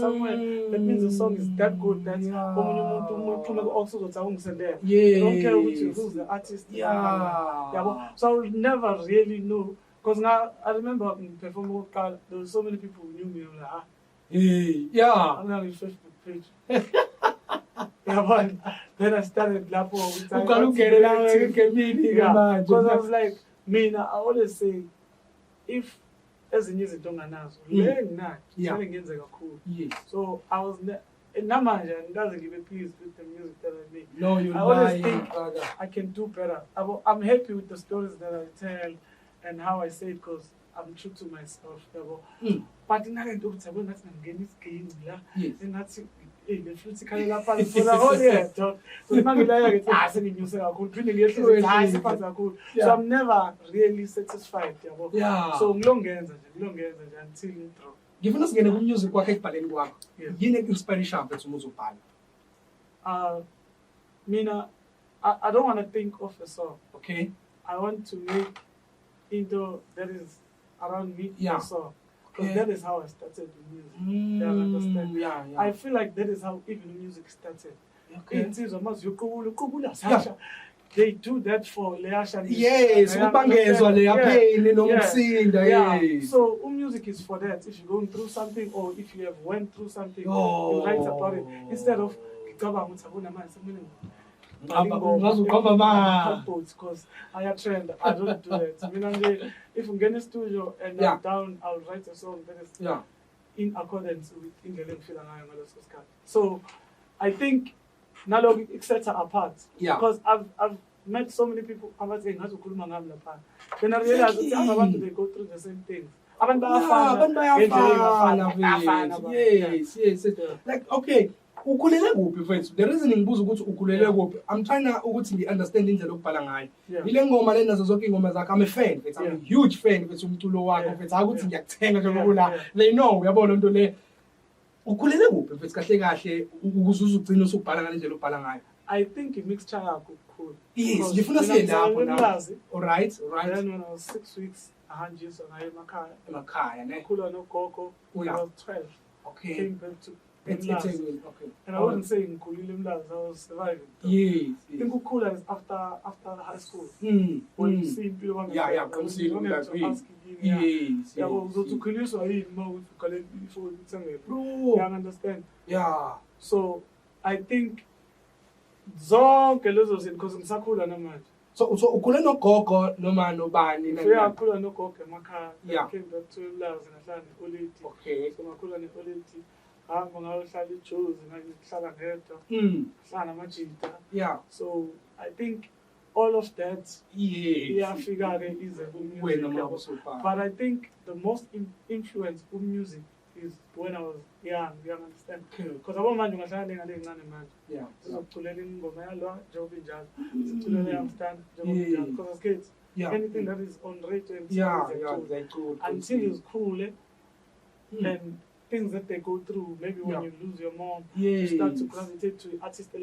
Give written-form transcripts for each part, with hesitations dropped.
somewhere, that means the song is that good that Yeah. you don't care who's the artist. Yeah. So I will never really know. Because now I remember performing, there were so many people who knew me. I'm like, Hey. Yeah. I'm on his Facebook page. Then I started Lapo with time. Because I was like, I always say, if as in music don't announce, learn that. Yes. So I was in Namanja and doesn't give a peace with the music that I make. No, you I always think I can do better. I'm happy with the stories that I tell and how I say it because I'm true to myself. But in that don't tell that's not getting game and that's the fruits for the whole year. So I'm never really satisfied. So long until intro. Given us getting music kwakhe ekubhaleni kwakho. Yini inspiration mfethu uma uzobhala? Mina, I don't want to think of a song. Okay. I want to make into that is around me a song. Because that is how I started the music. You understand? Yeah. I feel like that is how even music started. Okay. They do that for Leasha. Yes, So music is for that. If you're going through something or if you have went through something, you write about it. Instead of because I have trend, I don't do it. If I'm getting a studio and I'm down, I'll write a song that is in accordance with England. So I think Nalog it sets her apart. Because I've met so many people then I realized that they go through the same things. Yes. Like okay. Ukulele kuphi mfethu? The reason ngibuza ukuthi ukulele kuphi, I'm trying ukuthi ngi-understand indlela okubhala ngayo. Ile ngoma lena nazo zonke ingoma zakhe, I'm a fan, mfethu. I'm a huge fan mfethu umculo wakho mfethu. Akuthi ngiyakuthenga nje ngokula. They know uyabona into le. Ukulele kuphi mfethu kahle kahle ukuze uzugcina usubhala ngalendlela obhala ngayo. I think i-mixture yakho kukhulu. Yes, ngifuna siye lapho na. All right. Then when I was 6 weeks, ahanjiswa ngayo emakhaya, ne. Khula nogogo when I was 12. Okay. Came back to okay. And I wasn't saying Kulile Mlazi, I was surviving. Yes. I think Ukula is after high school. When you see people you don't have to ask him. Yeah, well, to Kuliso, I didn't know if you call it before you tell me. Bro. You understand? Yeah. So I think zonke lezo zinto because ngisakhula namanje. So ukhule nogogo noma nobani na? Yeah, ukhula nogogo emakhaya. Yeah. Came back to Mlazi ngahlala neOleti. Okay. So ngakhula neOleti. Yeah. So I think all of that is but I think the most influence of music is when I was young, you understand? Because I want man yeah. Because as kids, anything that is on radio until it's cool and things that they go through, maybe when you lose your mom, you start to gravitate to artists when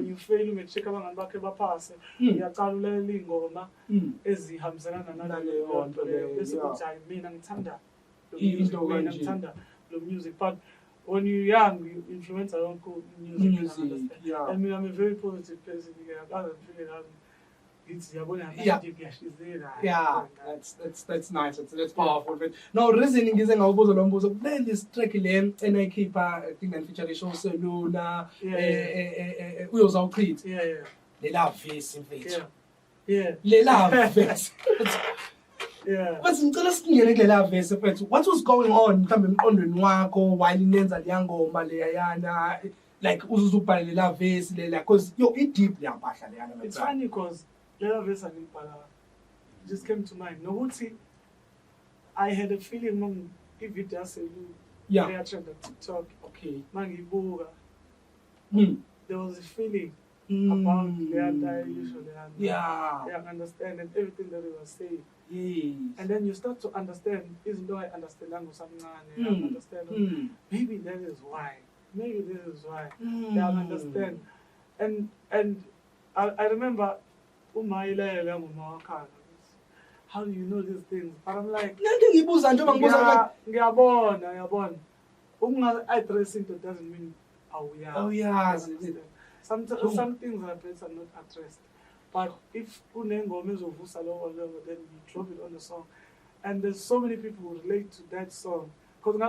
you fail, you check out back pass. You can't learn ngoma ezihambiselana naleyo bese kuthi mina ngithanda the music, but when you're young, you influence your own music. I mean, I'm a very positive person. I can't feel it. That's nice. That's powerful. No, reasoning is ngawubuza lo mbuzo. Then this track le enayikhipha I think and feature show seluna uyozawuchitha. Le love face mfethu. Le love face. But ngicela singene kule love face mfethu. What was going on mhlambe emqondweni wakho while nenza le ngoma le yana like uzubhala le love face le because yo it deep le mpahla le yana. It's funny because it just came to mind. No, I had a feeling if it does reaction on TikTok. Okay. There was a feeling about the anti-usual. Yeah. Understand and everything that they were saying. Yes. And then you start to understand, even though I understand understand. Maybe that is why. Maybe this is why. They understand. And I remember how do you know these things? But I'm like, ngiyabona. I-address into doesn't mean yes. Some things are better not addressed. But if unengoma ezovusa lowo then you drop it on the song. And there's so many people who relate to that song. Because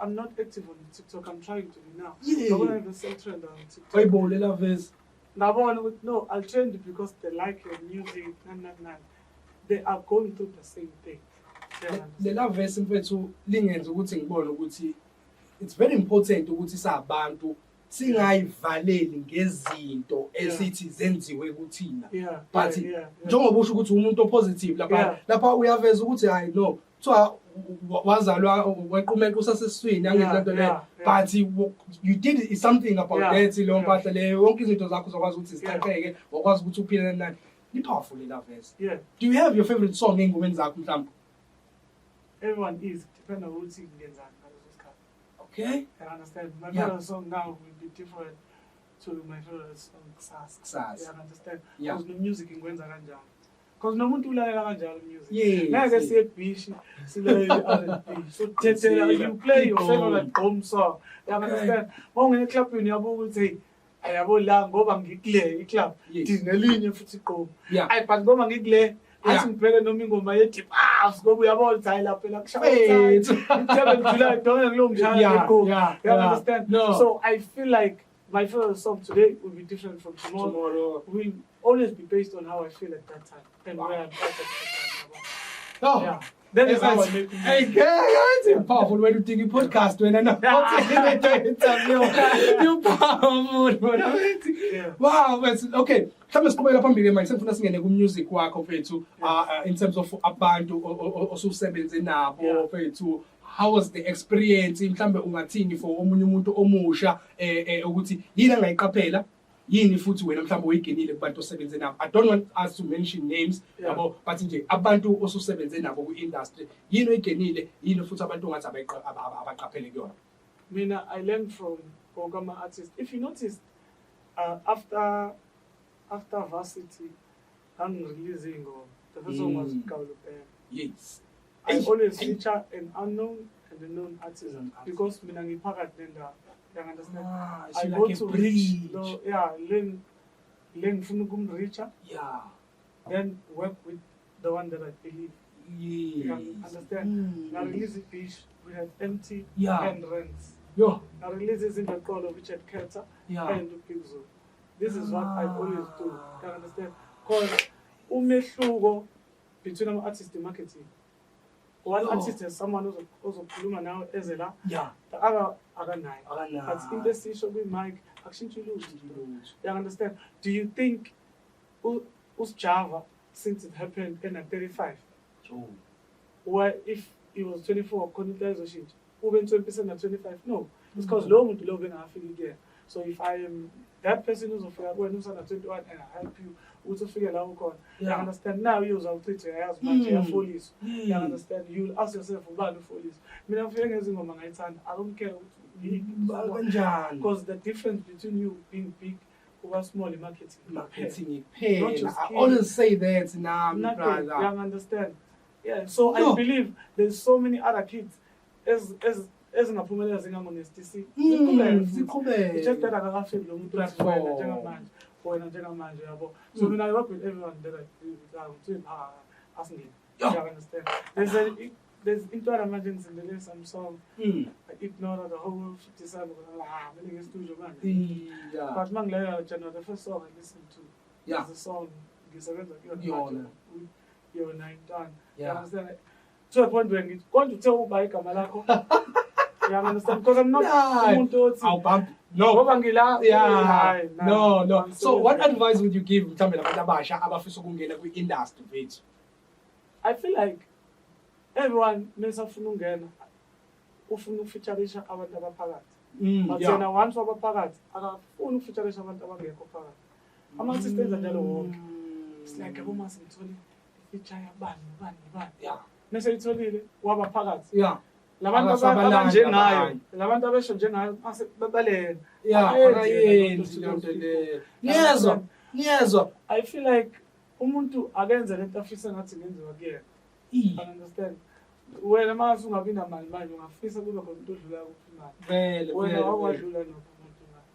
I'm not active on TikTok, I'm trying to be now. I'm trend on TikTok. No, I'll trend it because they like your music, They are going through the same thing. The love verse mfethu lingenza ukuthi ngibone ukuthi it's very important ukuthi sabantu singayivaleli ngezinto esithi zenziwe kuthina. But njengoba usho ukuthi umuntu opositive lapha uyaveza ukuthi hayi no kuthiwa wazalwa wequmeka usasesiswini angenza le but you did something about that leyo mpahla leyo yonke izinto zakho zokwazi ukuthi ziqhaqheke wakwazi ukuthi uphile nani. Powerful love verse. Do you have your favorite song engomeni zakho mhlawumbe? Everyone is depending on who's singing. Okay. I understand. My favorite song now will be different to my favorite song Ksas. I understand. Because the music in Gwenza Ranjang. Because no one to like Ranjang music. Now I say beach, so you play your favorite home song. You understand? When you clap in your book, say, I have all lang go bang gikle, club. Tinelin futhi go. I but go bang gikle. Asimpele noma ingoma yethi ngoba uyabona thayila phela kushaya July don't lo mshaya go. You understand? So I feel like my favorite song today will be different from tomorrow. Will always be based on how I feel at that time and where I'm at that time. That is how I make music. Hey, guys, it's powerful when you think you podcast when I know. You powerful. Wow, okay. Mhlawumbe siqhubeka phambili manje sengifuna singene ku-music wakho mfethu in terms of abantu osusebenze nabo mfethu. How was the experience? Mhlawumbe ungathini for omunye umuntu omusha ukuthi yini angayiqaphela yini futhi wena mhlawumbe uyigenile kubantu osebenze nabo. I don't want us to mention names yabo but nje abantu osusebenze nabo ku-industry yini oyigenile yini futhi abantu ongathi abaqaphele kuyona. Mina I learned from Ogama artists. If you noticed after Varsity I'm releasing the first song was Kaulupen. Yes. I always feature an unknown and a known artist because mina ngiphakathi nenda. You understand? I go to reach, learn ngifuna ukumreacha. Then work with the one that I believe. You understand? Now release it beach, we had empty and rents. Now releases in the color which had Keta and Pixel. This is what I always do. You understand? Because umehluko between an artist and marketing. One artist has someone who's also Pluma now Ezela. The other nine. But in the station with Mike, action to lose. You understand? Do you think who's Java since it happened in 35? Where if it was 24, couldn't there was shit? Who went 20% at 25? No. It's because low to low when I feel it there. So if I am that person who's a figure when who's at 21 and I help you to figure out what you understand now you use our Twitter as much as folies. You understand? You ask yourself about the folies. I don't care because the difference between you being big or small in marketing pay. I always say that now. You understand? So I believe there's so many other kids as ngaphumelela zingamonestisi ziqhubeke just that akafeli lo muntu wena njengamanje yabo. So when I work with everyone that I do asingeni. You understand? There's into emergency in the some song I ignore the whole 57 really studio man. But mangleyo the first song I listened to is the song ngisebenza kuyona you're 9 done. You understand? To a point where I'm going to tell by igama lakho. You understand? Because I'm not I'll bump. No. No. So what advice would you give mhlawumbe labantu abasha abafisa ukungena kwi-industry bethu? I feel like everyone mesafuna ungena ufuna ukufeatureisha abantu abaphakathi. But yena once wabaphakathi akafuni ukufeatureisha abantu abangekho phakathi. Ama-artists enza njalo wonke. It's like aboma singithole feature bani. Mase itholile wabaphakathi. Labantu abanjengayo labantu abesho njengayo babalena niyezwa I feel like umuntu akenze lento afisa ngathi ngenziwa kuyena. I understand. Wena mase ungabi namali manje ungafisa kube khona umuntu odlula kuphi imali. Wena wakwadlula nophi umuntu imali.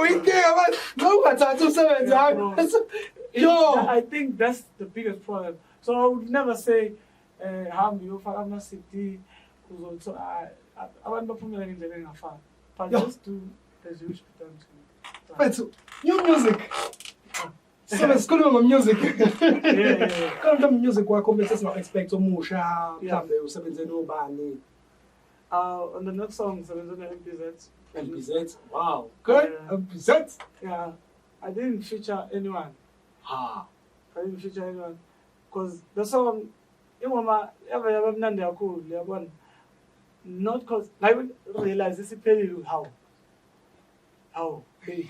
We care about no ungathatha umsebenzi wakho. Yo, I think that's the biggest problem. So I would never say hambi uyofaka ama-CD uzothi abantu baphumela ngendlela engafani. But just do as you wish to done to. But new music. So let's go on music. Yeah. Kind of music wakho bese singa expect omusha mhlambe usebenze nobani. On the next song sebenze ne-MPZ. MPZ. Wow. Good. MPZ. Yeah. I didn't feature anyone. I didn't feature anyone because the song ingoma yaba mnandi kakhulu yabona. Not because I realize this is very how. Hey.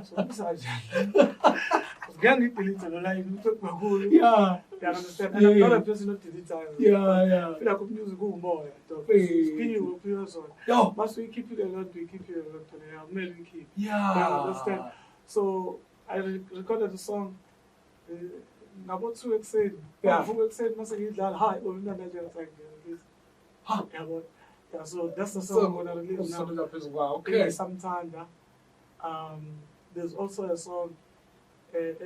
So this is getting deleted online. Yeah. You understand? And I'm not a person not deleted. Yeah. I feel like music go more. Yo. Must we keep it a lot? We keep it a lot. I'm really keep. Yeah. You understand? So I recorded the song. I got too excited. Yeah. I'm excited. I said, "Hi, we're not going Yeah, so that's the song I'm gonna release now. Wow. Okay. Sometime. There's also a song. And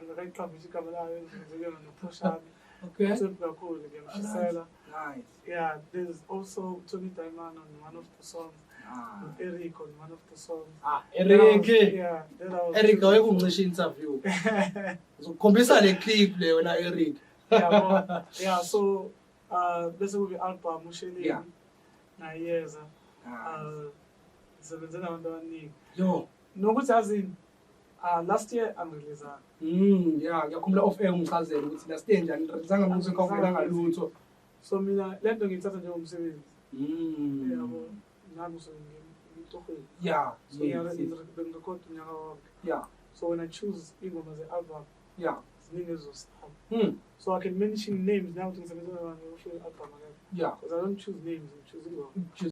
the right club music on the push on. Okay. Nice. Yeah, there's also Tony Diamond on one of the songs. With Eric on one of the songs. Eric. Yeah. Eric, I will interview. So, combisa le clip le wena Eric. Yeah, so this will be album Musiholiq. Yeah. Na years. Sebenza abantu Yo. Nokuthi azini last year I'm released. Yeah, ngiyakhumbula off air umchazela ukuthi last year njani ngizange music awuvela ngalutho. So mina lento ngithatha njengomsebenzi. Yabo nami so ngitokhwe. Yeah. So ngirecord unyaka wonke. Yeah. So when I choose ingoma ze album, yeah, ziningi ezosihamba. So I can mention names now to ngisebenza nabantu for album again. Yeah. Because I don't choose names, I choose ingoma.